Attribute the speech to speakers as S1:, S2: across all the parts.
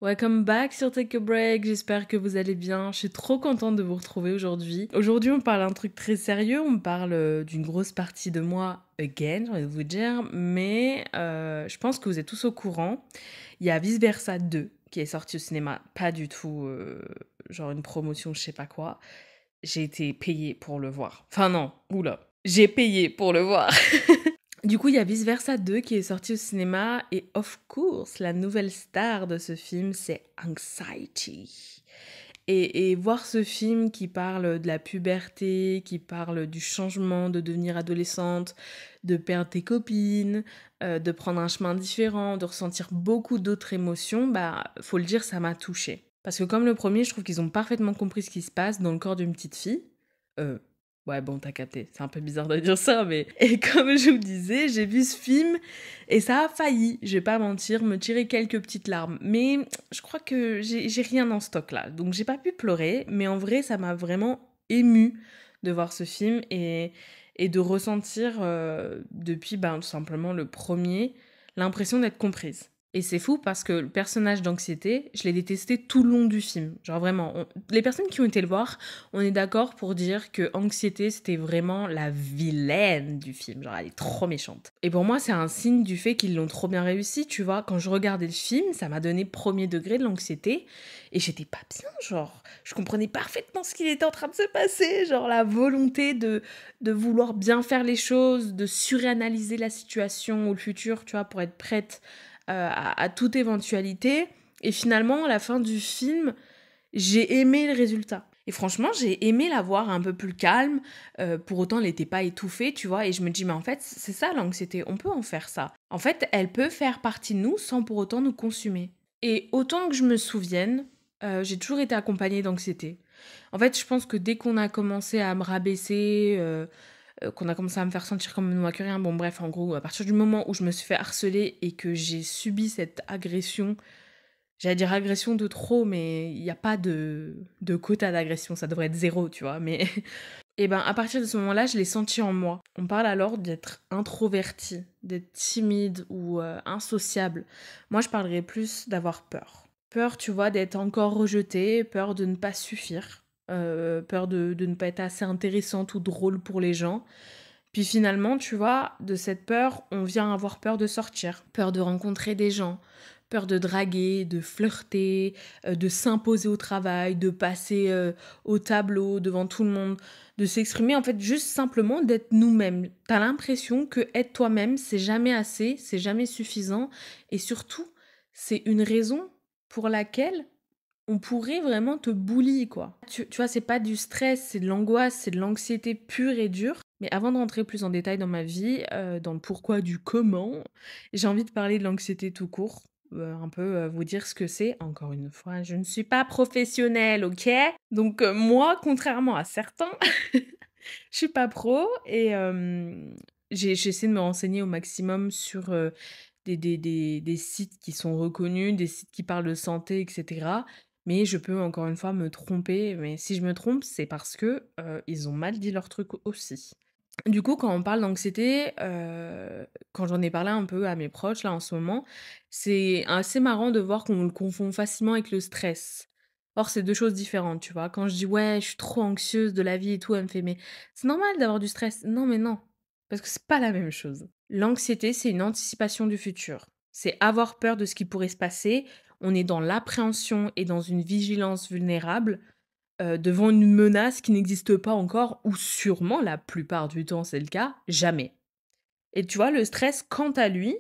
S1: Welcome back sur Take a Break, j'espère que vous allez bien. Je suis trop contente de vous retrouver aujourd'hui. Aujourd'hui, on parle d'un truc très sérieux, on parle d'une grosse partie de moi, again, j'ai envie de vous dire, mais je pense que vous êtes tous au courant. Il y a Vice Versa 2 qui est sorti au cinéma, pas du tout genre une promotion, je sais pas quoi. J'ai été payée pour le voir. Enfin non, oula, j'ai payé pour le voir. Du coup, il y a Vice Versa 2 qui est sorti au cinéma et of course, la nouvelle star de ce film, c'est Anxiety. Et voir ce film qui parle de la puberté, qui parle du changement, de devenir adolescente, de perdre tes copines, de prendre un chemin différent, de ressentir beaucoup d'autres émotions, bah, faut le dire, ça m'a touchée. Parce que comme le premier, je trouve qu'ils ont parfaitement compris ce qui se passe dans le corps d'une petite fille. Euh, Ouais, bon, t'as capté. C'est un peu bizarre de dire ça, mais... Et comme je vous disais, j'ai vu ce film et ça a failli, je vais pas mentir, me tirer quelques petites larmes. Mais je crois que j'ai rien en stock là. Donc j'ai pas pu pleurer, mais en vrai, ça m'a vraiment émue de voir ce film et de ressentir, depuis tout simplement le premier, l'impression d'être comprise. Et c'est fou parce que le personnage d'anxiété, je l'ai détesté tout le long du film. Genre vraiment, les personnes qui ont été le voir, on est d'accord pour dire que Anxiété, c'était vraiment la vilaine du film. Genre, elle est trop méchante. Et pour moi, c'est un signe du fait qu'ils l'ont trop bien réussi, tu vois. Quand je regardais le film, ça m'a donné premier degré de l'anxiété. Et j'étais pas bien, genre. Je comprenais parfaitement ce qu'il était en train de se passer. Genre, la volonté de vouloir bien faire les choses, de suranalyser la situation ou le futur, tu vois, pour être prête à toute éventualité. Et finalement, à la fin du film, j'ai aimé le résultat. Et franchement, j'ai aimé la voir un peu plus calme. Pour autant, elle n'était pas étouffée, tu vois. Et je me dis, mais en fait, c'est ça l'anxiété. On peut en faire ça. En fait, elle peut faire partie de nous sans pour autant nous consumer. Et autant que je me souvienne, j'ai toujours été accompagnée d'anxiété. En fait, je pense que dès qu'on a commencé à me rabaisser, qu'on a commencé à me faire sentir comme une moins que rien, bon bref, en gros, à partir du moment où je me suis fait harceler et que j'ai subi cette agression, j'allais dire agression de trop, mais il n'y a pas de quota d'agression, ça devrait être zéro, tu vois. Mais et ben à partir de ce moment-là, je l'ai senti en moi. On parle alors d'être introverti, d'être timide ou insociable. Moi, je parlerais plus d'avoir peur. Peur, tu vois, d'être encore rejeté, peur de ne pas suffire, peur de ne pas être assez intéressante ou drôle pour les gens. Puis finalement, tu vois, de cette peur, on vient avoir peur de sortir, peur de rencontrer des gens, peur de draguer, de flirter, de s'imposer au travail, de passer au tableau devant tout le monde, de s'exprimer, en fait, juste simplement d'être nous-mêmes. T'as l'impression que être toi-même, c'est jamais assez, c'est jamais suffisant, et surtout, c'est une raison pour laquelle on pourrait vraiment te bully, quoi. Tu vois, c'est pas du stress, c'est de l'angoisse, c'est de l'anxiété pure et dure. Mais avant de rentrer plus en détail dans ma vie, dans le pourquoi du comment, j'ai envie de parler de l'anxiété tout court. Un peu vous dire ce que c'est. Encore une fois, je ne suis pas professionnelle, ok? Donc moi, contrairement à certains, je suis pas pro et j'essaie de me renseigner au maximum sur des sites qui sont reconnus, des sites qui parlent de santé, etc. Mais je peux encore une fois me tromper. Mais si je me trompe, c'est parce que ils ont mal dit leur truc aussi. Du coup, quand on parle d'anxiété, quand j'en ai parlé un peu à mes proches là en ce moment, c'est assez marrant de voir qu'on le confond facilement avec le stress. Or, c'est 2 choses différentes, tu vois? Quand je dis: «Ouais, je suis trop anxieuse de la vie et tout», elle me fait: «Mais c'est normal d'avoir du stress». Non, mais non, parce que c'est pas la même chose. L'anxiété, c'est une anticipation du futur. C'est avoir peur de ce qui pourrait se passer. On est dans l'appréhension et dans une vigilance vulnérable devant une menace qui n'existe pas encore ou sûrement, la plupart du temps c'est le cas, jamais. Et tu vois, le stress, quant à lui,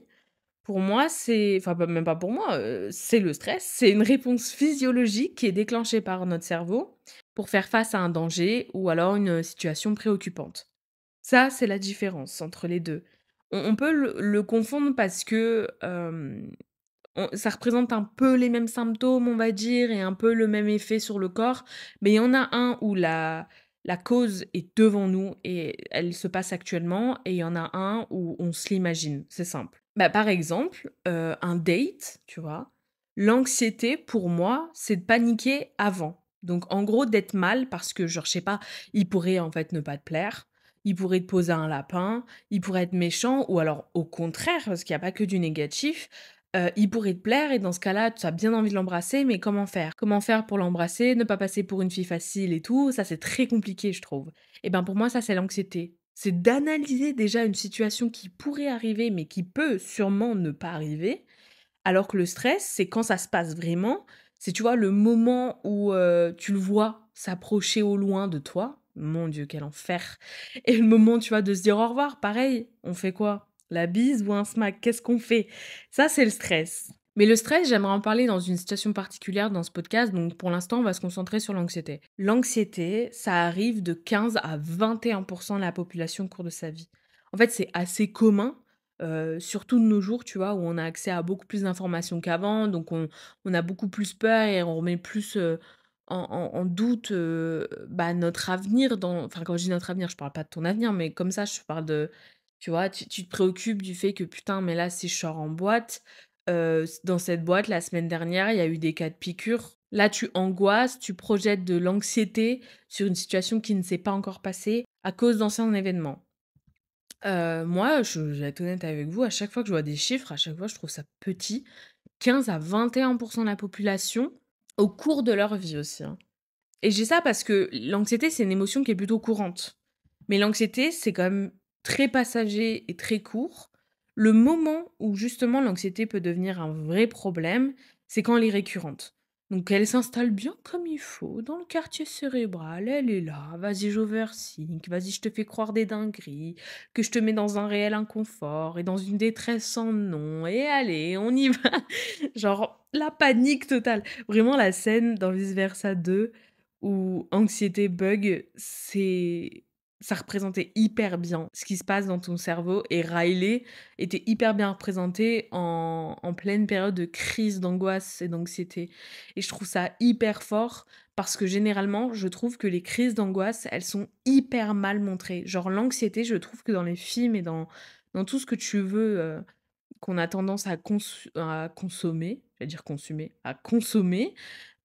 S1: pour moi, c'est enfin, même pas pour moi, c'est le stress, c'est une réponse physiologique qui est déclenchée par notre cerveau pour faire face à un danger ou alors une situation préoccupante. Ça, c'est la différence entre les 2. On peut le confondre parce que, ça représente un peu les mêmes symptômes, on va dire, et un peu le même effet sur le corps, mais il y en a un où la cause est devant nous et elle se passe actuellement, et il y en a un où on se l'imagine, c'est simple. Bah, par exemple, un date, tu vois? L'anxiété pour moi, c'est de paniquer avant. Donc en gros, d'être mal parce que genre, je sais pas, il pourrait en fait ne pas te plaire, il pourrait te poser un lapin, il pourrait être méchant ou alors au contraire, parce qu'il y a pas que du négatif, il pourrait te plaire et dans ce cas-là, tu as bien envie de l'embrasser, mais comment faire? Comment faire pour l'embrasser, ne pas passer pour une fille facile et tout? Ça, c'est très compliqué, je trouve. Et ben, pour moi, ça, c'est l'anxiété. C'est d'analyser déjà une situation qui pourrait arriver, mais qui peut sûrement ne pas arriver, alors que le stress, c'est quand ça se passe vraiment, c'est, tu vois, le moment où, tu le vois s'approcher au loin de toi. Mon Dieu, quel enfer! Et le moment, tu vois, de se dire au revoir, pareil, on fait quoi? La bise ou un smack? Qu'est-ce qu'on fait? Ça, c'est le stress. Mais le stress, j'aimerais en parler dans une situation particulière dans ce podcast, donc pour l'instant, on va se concentrer sur l'anxiété. L'anxiété, ça arrive de 15 à 21 de la population au cours de sa vie. En fait, c'est assez commun, surtout de nos jours, tu vois, où on a accès à beaucoup plus d'informations qu'avant, donc on a beaucoup plus peur et on remet plus, en doute, bah, notre avenir dans enfin, quand je dis notre avenir, je parle pas de ton avenir, mais comme ça, je parle de tu vois, tu te préoccupes du fait que: «Putain, mais là, si je sors en boîte, dans cette boîte, la semaine dernière, il y a eu des cas de piqûres». Là, tu angoisses, tu projettes de l'anxiété sur une situation qui ne s'est pas encore passée à cause d'anciens événements. Moi, je vais être honnête avec vous, à chaque fois que je vois des chiffres, à chaque fois, je trouve ça petit. 15 à 21 de la population au cours de leur vie aussi, hein. Et j'ai ça parce que l'anxiété, c'est une émotion qui est plutôt courante. Mais l'anxiété, c'est quand même très passager et très court. Le moment où justement l'anxiété peut devenir un vrai problème, c'est quand elle est récurrente. Donc elle s'installe bien comme il faut dans le quartier cérébral, elle est là, vas-y j'overthink, vas-y je te fais croire des dingueries, que je te mets dans un réel inconfort et dans une détresse sans nom, et allez, on y va. Genre la panique totale. Vraiment la scène dans Vice Versa 2 où anxiété bug, ça représentait hyper bien ce qui se passe dans ton cerveau et Riley était hyper bien représenté en pleine période de crise d'angoisse et d'anxiété et je trouve ça hyper fort parce que généralement, je trouve que les crises d'angoisse, elles sont hyper mal montrées. Genre l'anxiété, je trouve que dans les films et dans tout ce que tu veux, qu'on a tendance à consommer, j'allais dire consumer, à consommer,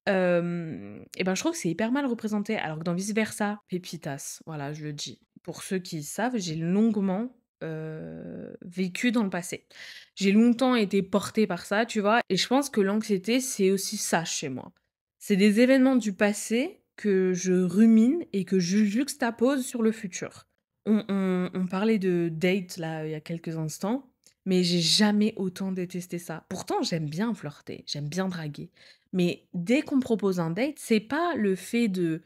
S1: et ben, je trouve que c'est hyper mal représenté, alors que dans Vice Versa, Pépitas, voilà, je le dis. Pour ceux qui savent, j'ai longuement, vécu dans le passé. J'ai longtemps été portée par ça, tu vois? Et je pense que l'anxiété, c'est aussi ça chez moi. C'est des événements du passé que je rumine et que je juxtapose sur le futur. On parlait de date là, il y a quelques instants, mais j'ai jamais autant détesté ça. Pourtant, j'aime bien flirter, j'aime bien draguer. Mais dès qu'on me propose un date, c'est pas le fait de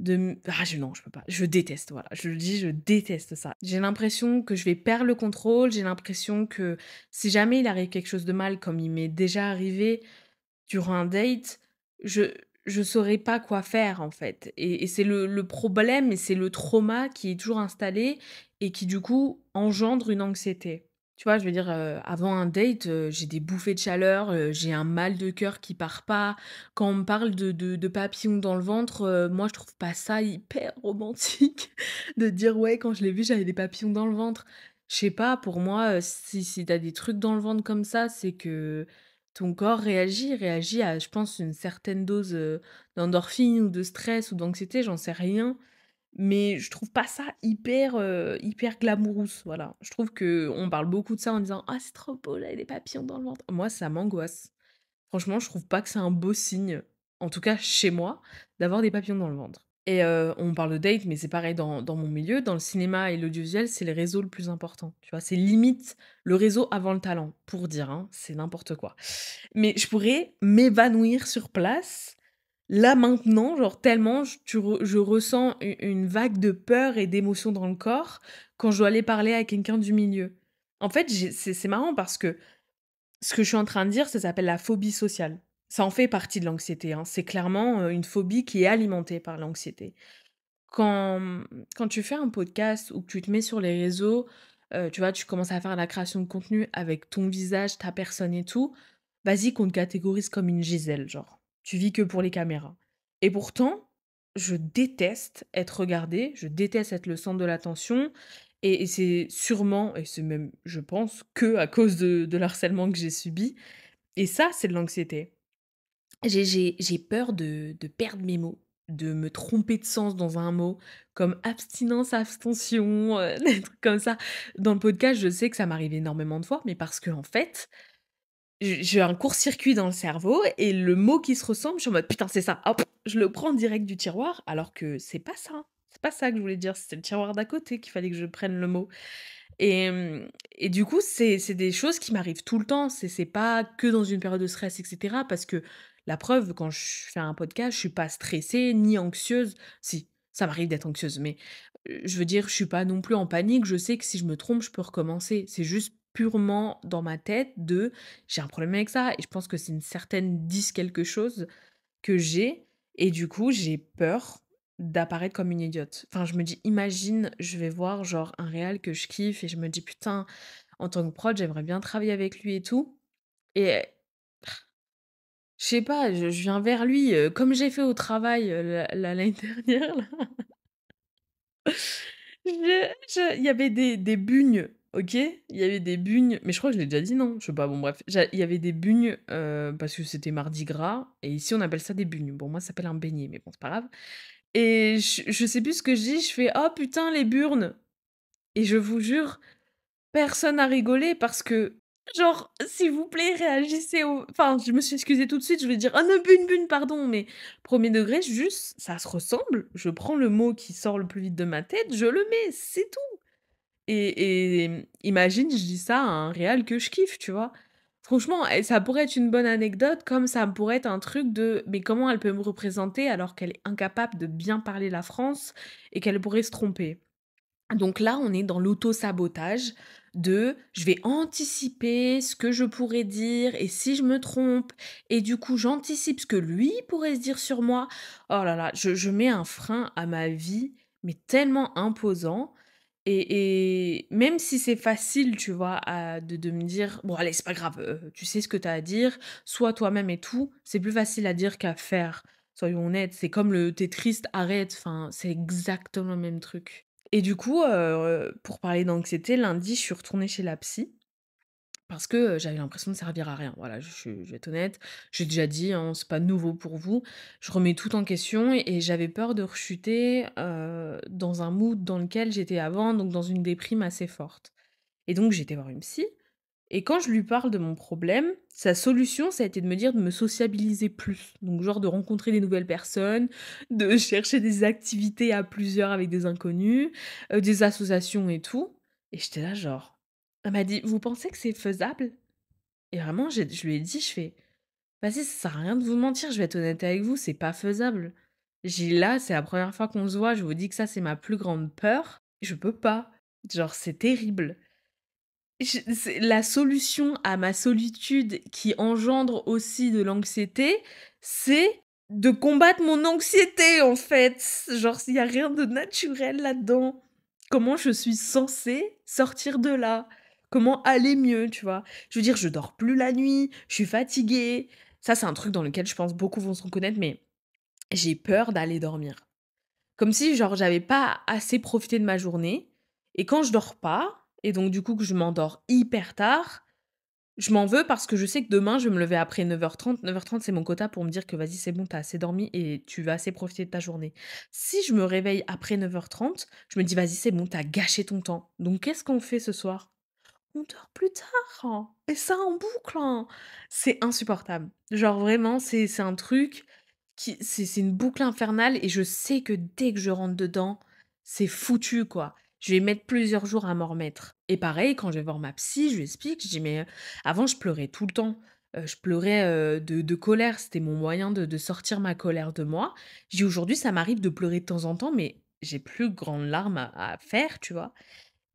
S1: m ah je non, je peux pas. Je déteste, voilà, je le dis, je déteste ça. J'ai l'impression que je vais perdre le contrôle, j'ai l'impression que si jamais il arrive quelque chose de mal, comme il m'est déjà arrivé durant un date, je je saurais pas quoi faire, en fait et c'est le problème et c'est le trauma qui est toujours installé et qui, du coup, engendre une anxiété. Tu vois? Je veux dire, avant un date, j'ai des bouffées de chaleur, j'ai un mal de cœur qui part pas. Quand on me parle de papillons dans le ventre, moi je trouve pas ça hyper romantique de dire: «Ouais, quand je l'ai vu, j'avais des papillons dans le ventre». Je sais pas, pour moi, si tu des trucs dans le ventre comme ça, c'est que ton corps réagit à, je pense, une certaine dose, d'endorphine ou de stress ou d'anxiété, j'en sais rien. Mais je trouve pas ça hyper glamouros, voilà. Je trouve que on parle beaucoup de ça en disant: «Ah c'est trop beau, j'avais des papillons dans le ventre». Moi, ça m'angoisse. Franchement, je trouve pas que c'est un beau signe, en tout cas chez moi, d'avoir des papillons dans le ventre. Et on parle de date, mais c'est pareil dans mon milieu, dans le cinéma et l'audiovisuel, c'est les réseaux le plus important, tu vois? C'est limite le réseau avant le talent, pour dire, hein, c'est n'importe quoi. Mais je pourrais m'évanouir sur place, là, maintenant, genre tellement je ressens une vague de peur et d'émotion dans le corps quand je dois aller parler à quelqu'un du milieu. En fait, c'est marrant parce que ce que je suis en train de dire, ça s'appelle la phobie sociale. Ça en fait partie de l'anxiété, hein. C'est clairement, une phobie qui est alimentée par l'anxiété. Quand, quand tu fais un podcast ou que tu te mets sur les réseaux, tu vois, tu commences à faire la création de contenu avec ton visage, ta personne et tout, vas-y qu'on te catégorise comme une Gisèle, genre. Tu vis que pour les caméras. Et pourtant, je déteste être regardée, je déteste être le centre de l'attention et c'est sûrement et c'est même, je pense, que à cause de l'harcèlement que j'ai subi et ça, c'est de l'anxiété. J'ai peur de perdre mes mots, de me tromper de sens dans un mot, comme abstinence, abstention, des trucs comme ça. Dans le podcast, je sais que ça m'arrive énormément de fois, mais parce que en fait, j'ai un court-circuit dans le cerveau et le mot qui se ressemble, je suis en mode: «Putain, c'est ça!» hop, je le prends direct du tiroir alors que c'est pas ça. C'est pas ça que je voulais dire, c'était le tiroir d'à côté qu'il fallait que je prenne le mot et du coup, c'est des choses qui m'arrivent tout le temps. C'est pas que dans une période de stress et cetera parce que la preuve, quand je fais un podcast, je suis pas stressée ni anxieuse. Si, ça m'arrive d'être anxieuse, mais je veux dire, je suis pas non plus en panique. Je sais que si je me trompe, je peux recommencer. C'est juste purement dans ma tête de: «J'ai un problème avec ça» et je pense que c'est une certaine dys quelque chose que j'ai et du coup, j'ai peur d'apparaître comme une idiote. Enfin, je me dis: «Imagine, je vais voir genre un réal que je kiffe et je me dis: "Putain, en tant que prod, j'aimerais bien travailler avec lui et tout"» et je sais pas, je viens vers lui, comme j'ai fait au travail, l'année dernière là. Il y avait des bugnes, OK? Il y avait des bugnes, mais je crois que je l'ai déjà dit, non? Je sais pas, bon bref. Il y avait des bugnes, parce que c'était mardi gras et ici on appelle ça des bugnes. Bon, moi ça s'appelle un beignet, mais bon, c'est pas grave et je sais plus ce que je dis, je fais: «Oh putain les burnes» et je vous jure, personne n'a rigolé parce que genre, s'il vous plaît, réagissez au enfin, je me suis excusée tout de suite, je vais dire: «Oh non, bune, pardon», mais premier degré, juste, ça se ressemble, je prends le mot qui sort le plus vite de ma tête, je le mets, c'est tout. Imagine, je dis ça à un réal que je kiffe, tu vois? Franchement et ça pourrait être une bonne anecdote comme ça pourrait être un truc de: mais comment elle peut me représenter alors qu'elle est incapable de bien parler la France et qu'elle pourrait se tromper? Donc là, on est dans l'auto-sabotage de: «Je vais anticiper ce que je pourrais dire et si je me trompe et du coup, j'anticipe ce que lui pourrait se dire sur moi». Oh là là, je mets un frein à ma vie, mais tellement imposant et même si c'est facile, tu vois, de me dire: «Bon allez, c'est pas grave, tu sais ce que tu as à dire, sois toi-même et tout». C'est plus facile à dire qu'à faire, soyons honnêtes. C'est comme le: «Tu es triste, arrête», enfin, c'est exactement le même truc. Et du coup, pour parler d'anxiété, lundi, je suis retournée chez la psy parce que, j'avais l'impression de servir à rien. Voilà, je vais être honnête. J'ai déjà dit, hein, c'est pas nouveau pour vous. Je remets tout en question et j'avais peur de rechuter, dans un mood dans lequel j'étais avant, donc dans une déprime assez forte. Et donc j'ai été voir une psy et quand je lui parle de mon problème, sa solution, ça a été de me dire de me sociabiliser plus. Donc genre de rencontrer des nouvelles personnes, de chercher des activités à plusieurs avec des inconnus, des associations et tout. Et j'étais là genre elle m'a dit: «Vous pensez que c'est faisable?» Et vraiment je lui ai dit, je fais: «Vas-y, ça sert à rien de vous mentir, je vais être honnête avec vous, c'est pas faisable». J'ai là, c'est la première fois qu'on se voit, je vous dis que ça, c'est ma plus grande peur, je peux pas. Genre c'est terrible. C'est la solution à ma solitude qui engendre aussi de l'anxiété, c'est de combattre mon anxiété, en fait. Genre, il y a rien de naturel là-dedans. Comment je suis censée sortir de là? Comment aller mieux, tu vois? Je veux dire, je dors plus la nuit, je suis fatiguée. Ça, c'est un truc dans lequel je pense beaucoup vont se reconnaître, mais j'ai peur d'aller dormir. Comme si genre j'avais pas assez profité de ma journée et quand je dors pas et donc du coup que je m'endors hyper tard, je m'en veux parce que je sais que demain je vais me lever après 9h30. 9h30 c'est mon quota pour me dire que vas-y c'est bon, tu as assez dormi et tu vas assez profiter de ta journée. Si je me réveille après 9h30, je me dis: «Vas-y c'est bon, tu as gâché ton temps». Donc qu'est-ce qu'on fait ce soir? On dort plus tard hein, et ça en boucle, hein. C'est insupportable. Genre vraiment, c'est un truc qui c'est une boucle infernale et je sais que dès que je rentre dedans, c'est foutu, quoi. Je vais mettre plusieurs jours à m'en remettre et pareil, quand je vais voir ma psy, je lui explique, je dis: «Mais, avant je pleurais tout le temps, je pleurais, de colère, c'était mon moyen de sortir ma colère de moi». Je dis: «Aujourd'hui, ça m'arrive de pleurer de temps en temps, mais j'ai plus grande larmes à faire», tu vois?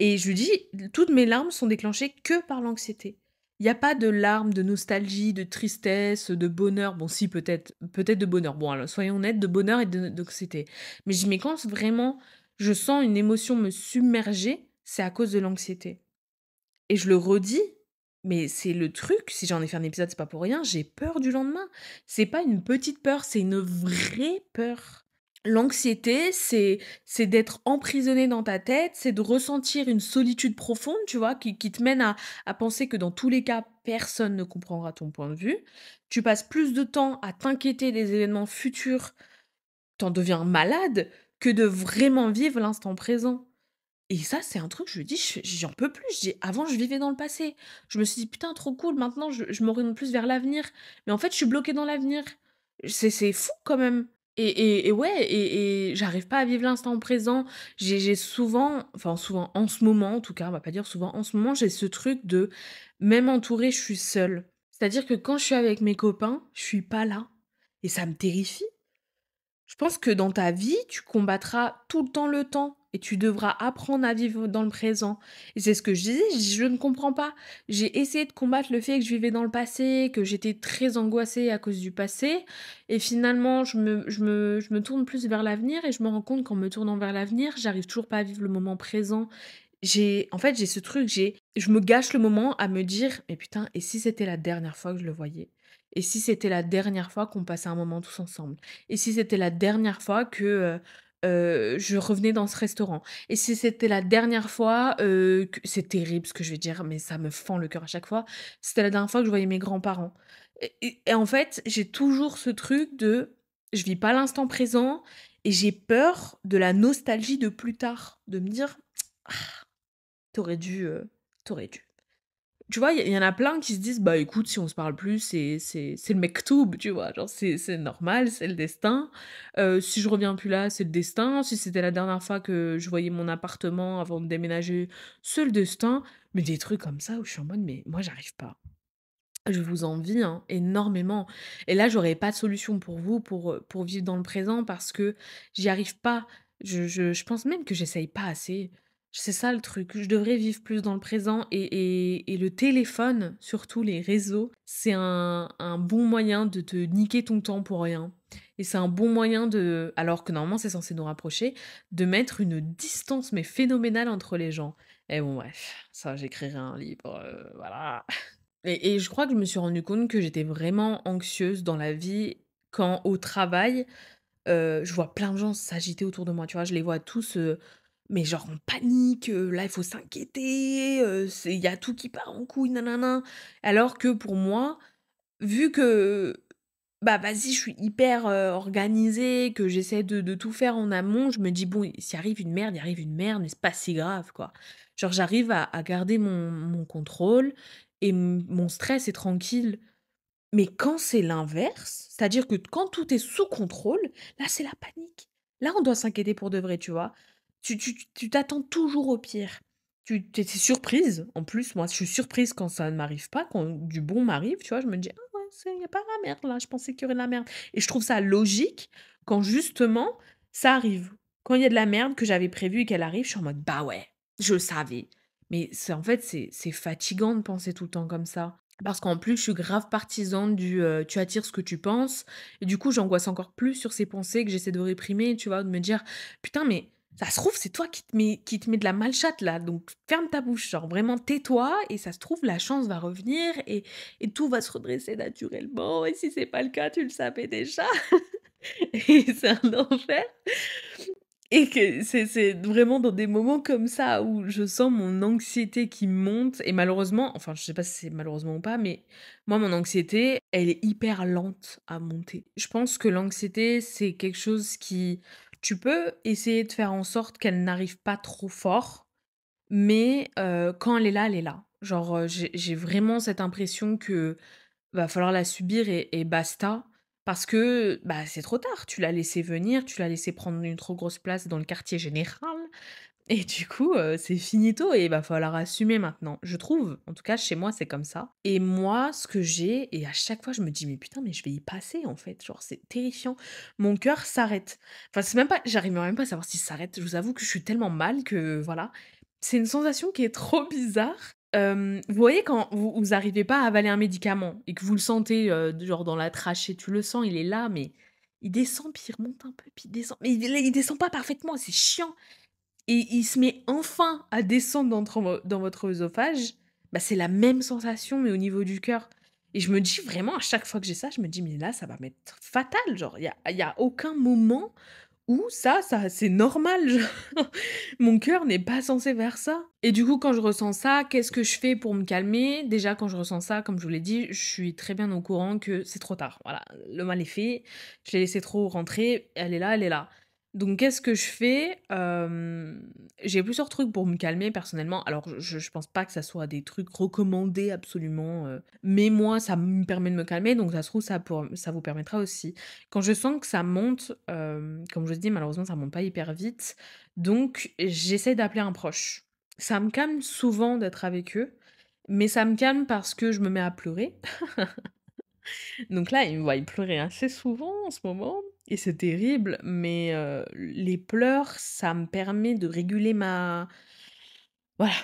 S1: Et je lui dis: «Toutes mes larmes sont déclenchées que par l'anxiété. Il y a pas de larmes de nostalgie, de tristesse, de bonheur». Bon si peut-être de bonheur. Bon alors soyons honnêtes, de bonheur et de d'anxiété. Mais je dis: «Mais quand vraiment je sens une émotion me submerger, c'est à cause de l'anxiété». Et je le redis, mais c'est le truc, si j'en ai fait un épisode, c'est pas pour rien, j'ai peur du lendemain. C'est pas une petite peur, c'est une vraie peur. L'anxiété, c'est d'être emprisonné dans ta tête, c'est de ressentir une solitude profonde, tu vois? Qui te mène à penser que dans tous les cas, personne ne comprendra ton point de vue. Tu passes plus de temps à t'inquiéter des événements futurs, tu en deviens malade, que de vraiment vivre l'instant présent. Et ça, c'est un truc, je me dis, j'en peux plus. Je dis, avant, je vivais dans le passé. Je me suis dit, putain, trop cool, maintenant, je m'oriente plus vers l'avenir. Mais en fait, je suis bloquée dans l'avenir. C'est fou quand même. Et ouais, et j'arrive pas à vivre l'instant présent. J'ai souvent, enfin souvent, en ce moment en tout cas, on va pas dire souvent, en ce moment, j'ai ce truc de, même entourée, je suis seule. C'est-à-dire que quand je suis avec mes copains, je suis pas là. Et ça me terrifie. Je pense que dans ta vie, tu combattras tout le temps et tu devras apprendre à vivre dans le présent. Et c'est ce que je disais, je ne comprends pas. J'ai essayé de combattre le fait que je vivais dans le passé, que j'étais très angoissée à cause du passé. Et finalement, je me tourne plus vers l'avenir et je me rends compte qu'en me tournant vers l'avenir, j'arrive toujours pas à vivre le moment présent. En fait, j'ai ce truc, je me gâche le moment à me dire, mais putain, et si c'était la dernière fois que je le voyais? Et si c'était la dernière fois qu'on passait un moment tous ensemble? Et si c'était la dernière fois que, je revenais dans ce restaurant? Et si c'était la dernière fois, que c'est terrible ce que je vais dire, mais ça me fend le cœur à chaque fois. C'était la dernière fois que je voyais mes grands-parents. Et en fait, j'ai toujours ce truc de, je vis pas l'instant présent et j'ai peur de la nostalgie de plus tard, de me dire: «Ah, t'aurais dû, tu dû». Tu vois, il y en a plein qui se disent: «Bah, écoute, si on se parle plus, c'est le mektoub», tu vois? Genre, c'est normal, c'est le destin. Si je reviens plus là, c'est le destin. Si c'était la dernière fois que je voyais mon appartement avant de déménager, c'est le destin. Mais des trucs comme ça où je suis en mode: «Mais moi, j'arrive pas». Je vous envie, hein, énormément. Et là, j'aurais pas de solution pour vous pour vivre dans le présent parce que j'y arrive pas. Je pense même que j'essaye pas assez. C'est ça le truc. Je devrais vivre plus dans le présent et le téléphone, surtout les réseaux, c'est un bon moyen de te niquer ton temps pour rien. Et c'est un bon moyen de, alors que normalement c'est censé nous rapprocher, de mettre une distance mais phénoménale entre les gens. Et bon bref, ça j'écrirai un livre, voilà. Et je crois que je me suis rendu compte que j'étais vraiment anxieuse dans la vie quand au travail, je vois plein de gens s'agiter autour de moi, tu vois? Je les vois tous, mais genre en panique, là il faut s'inquiéter, c'est il y a tout qui part en couille, nanana. Alors que pour moi, vu que, bah, vas-y, je suis hyper, organisée, que j'essaie de tout faire en amont, je me dis: «Bon, s'il arrive une merde, il arrive une merde, mais c'est pas si grave, quoi». Genre j'arrive à garder mon contrôle et mon stress est tranquille. Mais quand c'est l'inverse, c'est-à-dire que quand tout est sous contrôle, là, c'est la panique. Là, on doit s'inquiéter pour de vrai, tu vois? Tu t'attends toujours au pire. Tu es surprise. En plus, moi, je suis surprise quand ça ne m'arrive pas, quand du bon m'arrive, tu vois? Je me dis: «Ah ouais, c'est y a pas la merde là, je pensais qu'il y aurait de la merde» et je trouve ça logique quand justement ça arrive. Quand il y a de la merde que j'avais prévue et qu'elle arrive, je suis en mode: «Bah ouais, je le savais». Mais c'est en fait, c'est fatigant de penser tout le temps comme ça. Parce qu'en plus, je suis grave partisane du, «tu attires ce que tu penses» et du coup, j'angoisse encore plus sur ces pensées que j'essaie de réprimer, tu vois? De me dire: «Putain, mais ça se trouve, c'est toi qui te mets de la malchatte là, donc ferme ta bouche, genre vraiment tais-toi et ça se trouve, la chance va revenir et tout va se redresser naturellement et si c'est pas le cas, tu le savais déjà» et c'est un enfer. Et que c'est vraiment dans des moments comme ça où je sens mon anxiété qui monte et malheureusement, enfin je sais pas si c'est malheureusement ou pas, mais moi mon anxiété, elle est hyper lente à monter. Je pense que l'anxiété, c'est quelque chose qui tu peux essayer de faire en sorte qu'elle n'arrive pas trop fort, mais quand elle est là, elle est là. Genre, j'ai vraiment cette impression que va falloir la subir et basta. Parce que, bah, c'est trop tard. Tu l'as laissé venir, tu l'as laissé prendre une trop grosse place dans le quartier général et du coup, c'est finito et il va falloir assumer maintenant. Je trouve, en tout cas chez moi, c'est comme ça et moi, ce que j'ai et à chaque fois je me dis: «Mais putain, mais je vais y passer en fait». Genre c'est terrifiant. Mon cœur s'arrête. Enfin, c'est même pas j'arrive même pas à savoir s'il s'arrête. Je vous avoue que je suis tellement mal que voilà. C'est une sensation qui est trop bizarre. Vous voyez quand vous arrivez pas à avaler un médicament et que vous le sentez, genre dans la trachée, tu le sens, il est là, mais il descend, puis il remonte un peu, puis il descend, mais il descend pas parfaitement, c'est chiant et il se met enfin à descendre dans votre œsophage, bah, c'est la même sensation, mais au niveau du cœur et je me dis vraiment à chaque fois que j'ai ça, je me dis: «Mais là, ça va m'être fatal», genre il y a aucun moment où ça c'est normal, genre mon cœur n'est pas censé faire ça et du coup, quand je ressens ça, qu'est-ce que je fais pour me calmer? Déjà, quand je ressens ça, comme je vous l'ai dit, je suis très bien au courant que c'est trop tard. Voilà, le mal est fait, je l'ai laissé trop rentrer, elle est là, elle est là. Donc qu'est-ce que je fais? J'ai plusieurs trucs pour me calmer personnellement. Alors je pense pas que ça soit des trucs recommandés absolument, mais moi ça me permet de me calmer, donc ça se trouve ça vous permettra aussi. Quand je sens que ça monte, comme je dis malheureusement ça monte pas hyper vite, donc j'essaie d'appeler un proche. Ça me calme souvent d'être avec eux, mais ça me calme parce que je me mets à pleurer. Donc là, il me voit pleurer assez souvent en ce moment et c'est terrible, mais les pleurs, ça me permet de réguler ma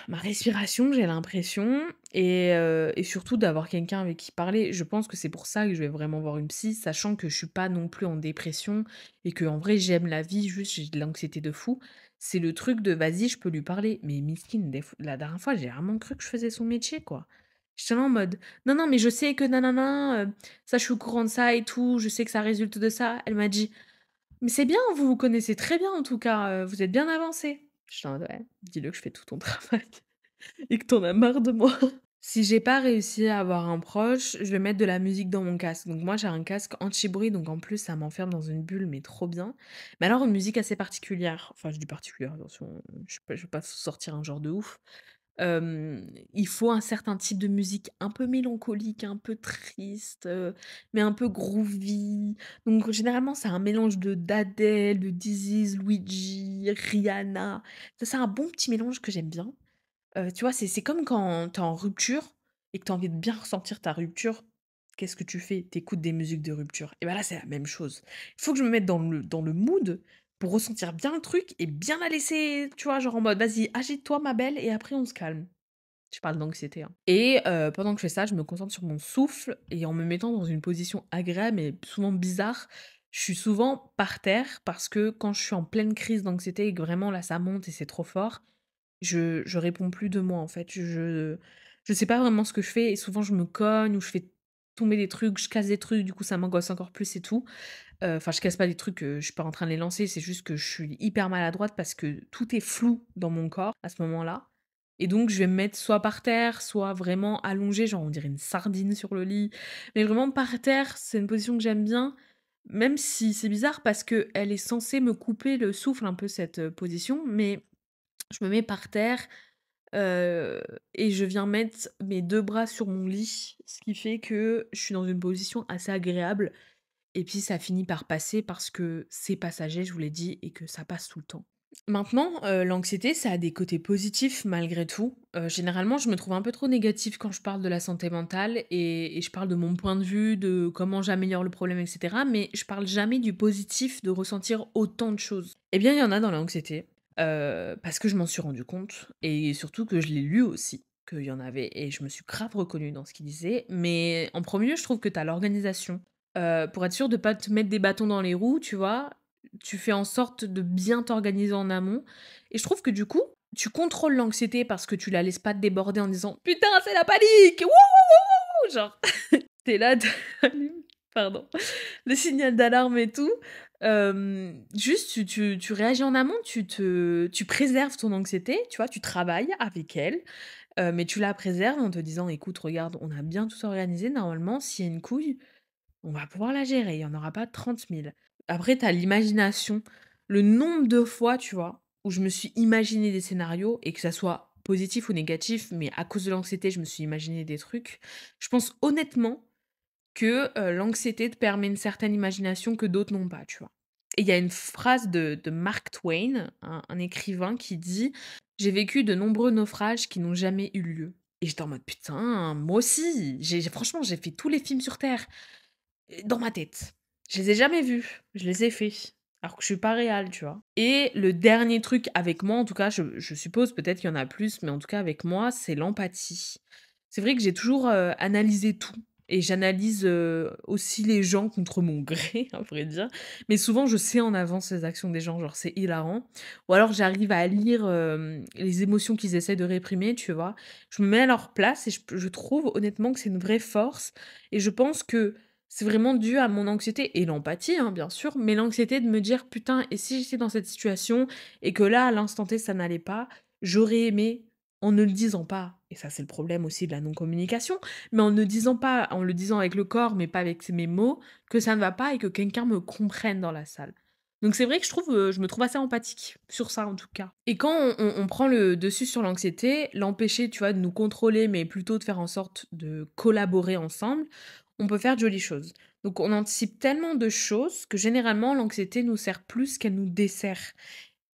S1: respiration, j'ai l'impression et surtout d'avoir quelqu'un avec qui parler. Je pense que c'est pour ça que je vais vraiment voir une psy, sachant que je suis pas non plus en dépression et que en vrai, j'aime la vie, juste j'ai de l'anxiété de fou. C'est le truc de: «Vas-y, je peux lui parler». Mais Miskine, des f la dernière fois, j'ai vraiment cru que je faisais son métier, quoi. J'étais là en mode: «Non, non, mais je sais que nanana, ça, je suis au courant de ça et tout, je sais que ça résulte de ça». Elle m'a dit: «Mais c'est bien, vous vous connaissez très bien en tout cas, vous êtes bien avancés». J'étais en mode: «Ouais, dis-le que je fais tout ton travail et que t'en as marre de moi». Si j'ai pas réussi à avoir un proche, je vais mettre de la musique dans mon casque. Donc moi, j'ai un casque anti-bruit, donc en plus, ça m'enferme dans une bulle, mais trop bien. Mais alors, une musique assez particulière. Enfin, je dis particulière, attention, je vais pas sortir un genre de ouf. Il faut un certain type de musique un peu mélancolique, un peu triste, mais un peu groovy. Donc généralement, c'est un mélange d'Adèle, de Dizzy, Luigi, Rihanna. Ça, c'est un bon petit mélange que j'aime bien. Tu vois, c'est comme quand tu es en rupture et que tu as envie de bien ressentir ta rupture. Qu'est-ce que tu fais? Tu écoutes des musiques de rupture et bah, là, c'est la même chose. Il faut que je me mette dans le mood pour ressentir bien le truc et bien la laisser, tu vois, genre en mode: «Vas-y, agite-toi ma belle et après on se calme». Je parle d'anxiété, hein et pendant que je fais ça, je me concentre sur mon souffle et en me mettant dans une position agréable mais souvent bizarre. Je suis souvent par terre parce que quand je suis en pleine crise d'anxiété et que vraiment là, ça monte et c'est trop fort, je réponds plus de moi, en fait. Je sais pas vraiment ce que je fais et souvent je me cogne ou je fais tomber des trucs, je casse des trucs, du coup ça m'angoisse encore plus et tout. Enfin, je casse pas des trucs, je suis pas en train de les lancer, c'est juste que je suis hyper maladroite parce que tout est flou dans mon corps à ce moment-là et donc je vais me mettre soit par terre, soit vraiment allongée, genre on dirait une sardine sur le lit. Mais vraiment par terre, c'est une position que j'aime bien, même si c'est bizarre parce que elle est censée me couper le souffle un peu cette, position, mais je me mets par terre, heu et je viens mettre mes 2 bras sur mon lit, ce qui fait que je suis dans une position assez agréable et puis ça finit par passer parce que c'est passager, je vous l'ai dit et que ça passe tout le temps. Maintenant, l'anxiété, ça a des côtés positifs malgré tout. Généralement, je me trouve un peu trop négative quand je parle de la santé mentale et je parle de mon point de vue, de comment j'améliore le problème et cetera, mais je parle jamais du positif de ressentir autant de choses. Eh bien, il y en a dans l'anxiété, parce que je m'en suis rendu compte et surtout que je l'ai lu aussi, qu'il y en avait et je me suis grave reconnue dans ce qu'il disait. Mais en premier lieu, je trouve que tu as l'organisation. Pour être sûr de pas te mettre des bâtons dans les roues, tu vois? Tu fais en sorte de bien t'organiser en amont et je trouve que du coup, tu contrôles l'anxiété parce que tu la laisses pas te déborder en disant: «Putain, c'est la panique! Wouh, wouh, wouh, wouh!» Genre, tu là, tu pardon, le signal d'alarme et tout. Juste tu réagis en amont, tu préserves ton anxiété, tu vois? Tu travailles avec elle, mais tu la préserves en te disant: «Écoute, regarde, on a bien tout organisé, normalement, s'il y a une couille, on va pouvoir la gérer, il y en aura pas 30 000». Après, tu as l'imagination. Le nombre de fois, tu vois, où je me suis imaginé des scénarios et que ça soit positif ou négatif, mais à cause de l'anxiété, je me suis imaginé des trucs. Je pense honnêtement que, l'anxiété te permet une certaine imagination que d'autres n'ont pas, tu vois? Et il y a une phrase de Mark Twain, un écrivain qui dit: «J'ai vécu de nombreux naufrages qui n'ont jamais eu lieu». Et j'étais en mode: «Putain, moi aussi!» Franchement, j'ai fait tous les films sur terre, dans ma tête. Je les ai jamais vus, je les ai faits, alors que je suis pas réal, tu vois? Et le dernier truc avec moi, en tout cas, je suppose peut-être qu'il y en a plus, mais en tout cas avec moi, c'est l'empathie. C'est vrai que j'ai toujours, analysé tout et j'analyse, aussi les gens contre mon gré, à vrai dire. Mais souvent, je sais en avance les actions des gens, genre c'est hilarant. Ou alors j'arrive à lire, les émotions qu'ils essaient de réprimer, tu vois? Je me mets à leur place et je trouve honnêtement que c'est une vraie force et je pense que c'est vraiment dû à mon anxiété et l'empathie, hein, bien sûr, mais l'anxiété de me dire: «Putain, et si j'étais dans cette situation et que là, à l'instant T, ça n'allait pas, j'aurais aimé en ne le disant pas». Et ça, c'est le problème aussi de la non-communication, mais en ne disant pas, en le disant avec le corps, mais pas avec mes mots, que ça ne va pas et que quelqu'un me comprenne dans la salle. Donc c'est vrai que je me trouve assez empathique sur ça en tout cas. Et quand on prend le dessus sur l'anxiété, l'empêcher, tu vois, de nous contrôler, mais plutôt de faire en sorte de collaborer ensemble, on peut faire de jolies choses. Donc on anticipe tellement de choses que généralement l'anxiété nous sert plus qu'elle nous dessert.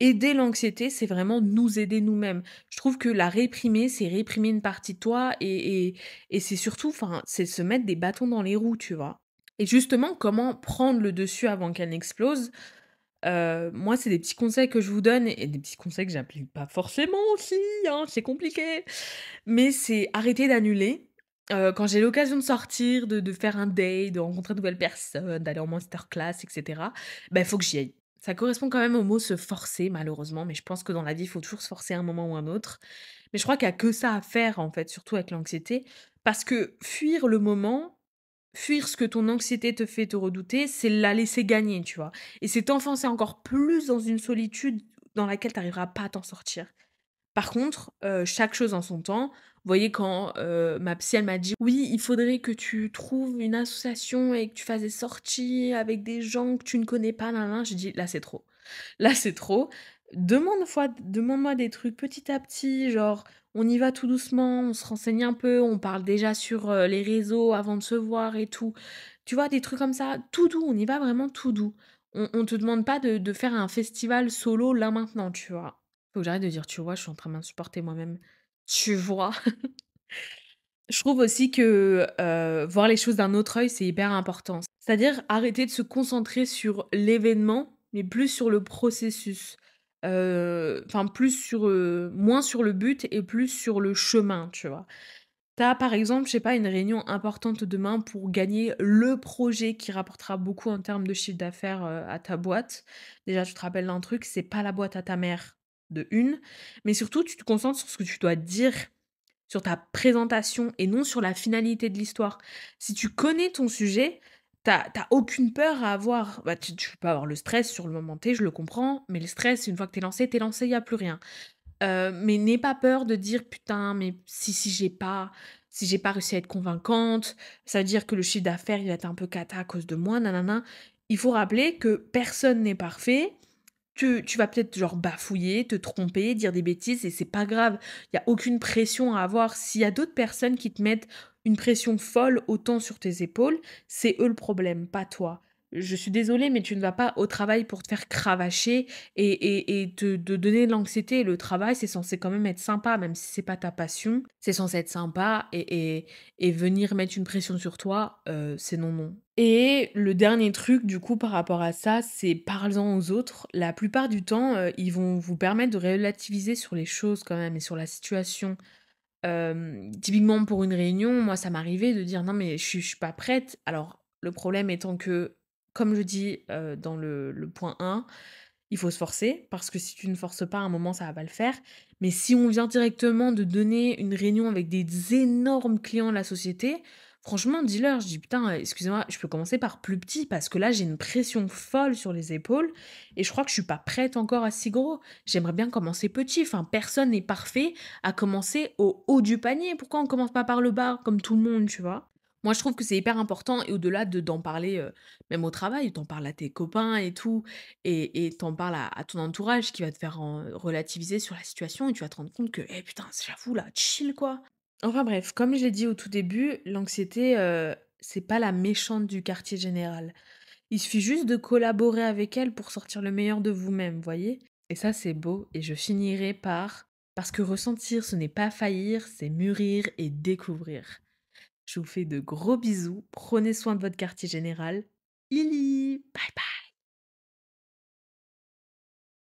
S1: Aider l'anxiété, c'est vraiment nous aider nous-mêmes. Je trouve que la réprimer, c'est réprimer une partie de toi et c'est surtout, enfin, c'est se mettre des bâtons dans les roues, tu vois? Et justement, comment prendre le dessus avant qu'elle n'explose? Moi, c'est des petits conseils que je vous donne et des petits conseils que j'applique pas forcément aussi, hein, c'est compliqué. Mais c'est arrêter d'annuler. Quand j'ai l'occasion de sortir, de faire un date, de rencontrer de nouvelles personnes, d'aller en masterclass et cetera, bah, il faut que j'y aille. Ça correspond quand même au mot «se forcer» malheureusement, mais je pense que dans la vie, il faut toujours se forcer à un moment ou un autre. Mais je crois qu'il y a que ça à faire en fait, surtout avec l'anxiété, parce que fuir le moment, fuir ce que ton anxiété te fait te redouter, c'est la laisser gagner, tu vois? Et c'est t'enfoncer encore plus dans une solitude dans laquelle tu arriveras pas à t'en sortir. Par contre, chaque chose en son temps. Vous voyez quand, ma psy, elle m'a dit: «Oui, il faudrait que tu trouves une association et que tu fasses des sorties avec des gens que tu ne connais pas, nin nin». J'ai dit: «Là, c'est trop. Là, c'est trop. Demande-moi des trucs petit à petit, genre, on y va tout doucement, on se renseigne un peu, on parle déjà sur, les réseaux avant de se voir et tout». Tu vois, des trucs comme ça, tout doux, on y va vraiment tout doux. On te demande pas de faire un festival solo là maintenant, tu vois? Faut que j'arrête de dire: «Tu vois?» Je suis en train de m'insupporter moi-même. Tu vois? Je trouve aussi que, voir les choses d'un autre œil, c'est hyper important. C'est-à-dire arrêter de se concentrer sur l'événement, mais plus sur le processus. Enfin plus sur, moins sur le but et plus sur le chemin, tu vois? T'as par exemple, je sais pas, une réunion importante demain pour gagner le projet qui rapportera beaucoup en termes de chiffre d'affaires, à ta boîte. Déjà, tu te rappelles d'un truc, c'est pas la boîte à ta mère, de une, mais surtout tu te concentres sur ce que tu dois dire, sur ta présentation et non sur la finalité de l'histoire. Si tu connais ton sujet, t'as aucune peur à avoir. Bah, tu peux avoir le stress sur le moment T, je le comprends, mais le stress, une fois que t'es lancé, il y a plus rien. Mais n'aie pas peur de dire: «Putain, mais si j'ai pas réussi à être convaincante, ça veut dire que le chiffre d'affaires, il va être un peu cata à cause de moi, nanana». Il faut rappeler que personne n'est parfait. Tu vas peut-être, genre, bafouiller, te tromper, dire des bêtises et c'est pas grave. Il y a aucune pression à avoir. S'il y a d'autres personnes qui te mettent une pression folle autant sur tes épaules, c'est eux le problème, pas toi. Je suis désolée, mais tu ne vas pas au travail pour te faire cravacher et te donner de l'anxiété. Le travail, c'est censé quand même être sympa, même si c'est pas ta passion. C'est censé être sympa et venir mettre une pression sur toi, c'est non, non. Et le dernier truc, du coup, par rapport à ça, c'est parle-en aux autres. La plupart du temps, ils vont vous permettre de relativiser sur les choses quand même et sur la situation. Typiquement pour une réunion, moi, ça m'arrivait de dire: «Non, mais je suis pas prête». Alors, le problème étant que, comme je dis, dans le point 1, il faut se forcer parce que si tu ne forces pas, à un moment, ça va pas le faire. Mais si on vient directement de donner une réunion avec des énormes clients de la société, franchement, dis-leur, je dis: «Putain, excusez-moi, je peux commencer par plus petit parce que là, j'ai une pression folle sur les épaules et je crois que je suis pas prête encore à si gros. J'aimerais bien commencer petit». Enfin, personne n'est parfait à commencer au haut du panier. Pourquoi on commence pas par le bas comme tout le monde, tu vois? Moi, je trouve que c'est hyper important et au-delà d'en parler, même au travail, t'en parles à tes copains et tout et tu parles à ton entourage qui va te faire relativiser sur la situation et tu vas te rendre compte que: «Eh putain, j'avoue là, chill quoi». Enfin bref, comme je l'ai dit au tout début, l'anxiété, c'est pas la méchante du quartier général. Il suffit juste de collaborer avec elle pour sortir le meilleur de vous-même, voyez? Et ça, c'est beau et je finirai par: parce que ressentir, ce n'est pas faillir, c'est mûrir et découvrir. Je vous fais de gros bisous, prenez soin de votre quartier général. Lily, bye bye.